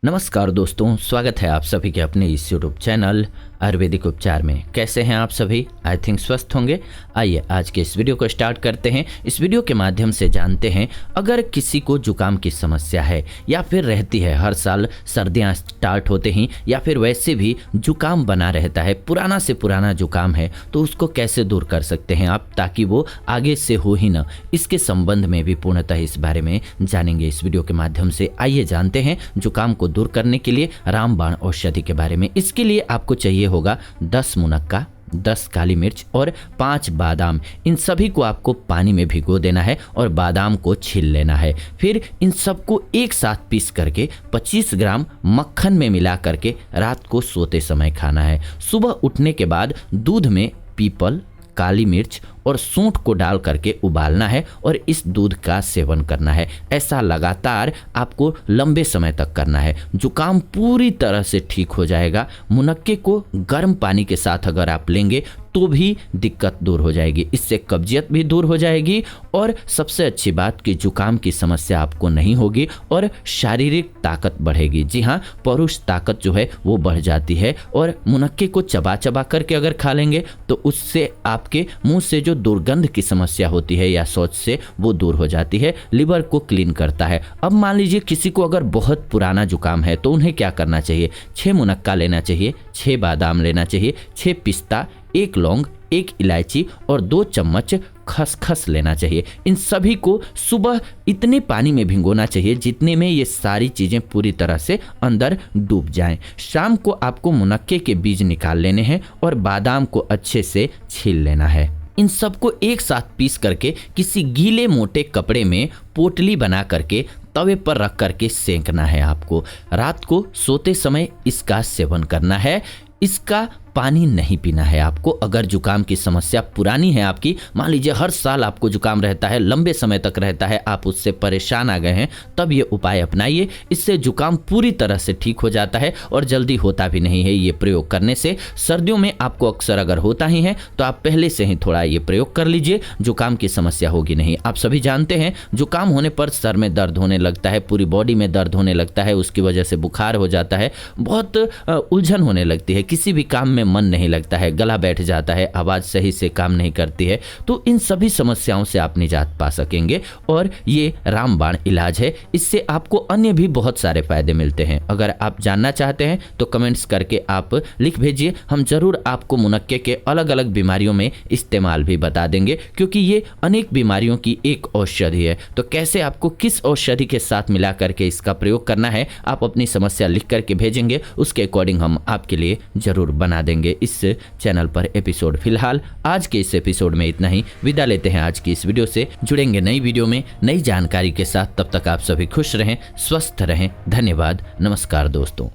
नमस्कार दोस्तों, स्वागत है आप सभी के अपने इस यूट्यूब चैनल आयुर्वेदिक उपचार में। कैसे हैं आप सभी? आई थिंक स्वस्थ होंगे। आइए आज के इस वीडियो को स्टार्ट करते हैं। इस वीडियो के माध्यम से जानते हैं, अगर किसी को जुकाम की समस्या है या फिर रहती है, हर साल सर्दियां स्टार्ट होते ही या फिर वैसे भी जुकाम बना रहता है, पुराना से पुराना जुकाम है, तो उसको कैसे दूर कर सकते हैं आप, ताकि वो आगे से हो ही ना। इसके संबंध में भी पूर्णतः इस बारे में जानेंगे इस वीडियो के माध्यम से। आइए जानते हैं जुकाम को दूर करने के लिए रामबाण औषधि के बारे में। इसके लिए आपको चाहिए होगा 10 मुनक्का, 10 काली मिर्च और 5 बादाम। इन सभी को आपको पानी में भिगो देना है और बादाम को छील लेना है। फिर इन सबको एक साथ पीस करके 25 ग्राम मक्खन में मिला करके रात को सोते समय खाना है। सुबह उठने के बाद दूध में पीपल, काली मिर्च और सूंठ को डाल करके उबालना है और इस दूध का सेवन करना है। ऐसा लगातार आपको लंबे समय तक करना है। जुकाम पूरी तरह से ठीक हो जाएगा। मुनक्के को गर्म पानी के साथ अगर आप लेंगे तो भी दिक्कत दूर हो जाएगी। इससे कब्जियत भी दूर हो जाएगी और सबसे अच्छी बात कि जुकाम की समस्या आपको नहीं होगी और शारीरिक ताकत बढ़ेगी। जी हाँ, पौरुष ताकत जो है वो बढ़ जाती है। और मुनक्के को चबा चबा करके अगर खा लेंगे तो उससे आपके मुंह से जो दुर्गंध की समस्या होती है या शौच से, वो दूर हो जाती है। लिवर को क्लीन करता है। अब मान लीजिए किसी को अगर बहुत पुराना जुकाम है तो उन्हें क्या करना चाहिए? 6 मुनक्का लेना चाहिए, 6 बादाम लेना चाहिए, 6 पिस्ता, 1 लौंग, 1 इलायची और 2 चम्मच खसखस लेना चाहिए। इन सभी को सुबह इतने पानी में भिगोना चाहिए जितने में ये सारी चीज़ें पूरी तरह से अंदर डूब जाएं। शाम को आपको मुनक्के के बीज निकाल लेने हैं और बादाम को अच्छे से छील लेना है। इन सबको एक साथ पीस करके किसी गीले मोटे कपड़े में पोटली बना करके तवे पर रख करके सेंकना है आपको। रात को सोते समय इसका सेवन करना है। इसका पानी नहीं पीना है आपको। अगर जुकाम की समस्या पुरानी है आपकी, मान लीजिए हर साल आपको जुकाम रहता है, लंबे समय तक रहता है, आप उससे परेशान आ गए हैं, तब ये उपाय अपनाइए। इससे जुकाम पूरी तरह से ठीक हो जाता है और जल्दी होता भी नहीं है। ये प्रयोग करने से सर्दियों में आपको अक्सर अगर होता ही है तो आप पहले से ही थोड़ा ये प्रयोग कर लीजिए, जुकाम की समस्या होगी नहीं। आप सभी जानते हैं जुकाम होने पर सर में दर्द होने लगता है, पूरी बॉडी में दर्द होने लगता है, उसकी वजह से बुखार हो जाता है, बहुत उलझन होने लगती है, किसी भी काम में मन नहीं लगता है, गला बैठ जाता है, आवाज सही से काम नहीं करती है। तो इन सभी समस्याओं से आप निजात पा सकेंगे और ये रामबाण इलाज है। इससे आपको अन्य भी बहुत सारे फायदे मिलते हैं। अगर आप जानना चाहते हैं तो कमेंट्स करके आप लिख भेजिए। हम जरूर आपको मुनक्के के अलग अलग बीमारियों में इस्तेमाल भी बता देंगे, क्योंकि ये अनेक बीमारियों की एक औषधि है। तो कैसे आपको किस औषधि के साथ मिला करके इसका प्रयोग करना है, आप अपनी समस्या लिख करके भेजेंगे, उसके अकॉर्डिंग हम आपके लिए जरूर बना देंगे इस चैनल पर एपिसोड। फिलहाल आज के इस एपिसोड में इतना ही। विदा लेते हैं आज की इस वीडियो से। जुड़ेंगे नई वीडियो में नई जानकारी के साथ। तब तक आप सभी खुश रहें, स्वस्थ रहें। धन्यवाद। नमस्कार दोस्तों।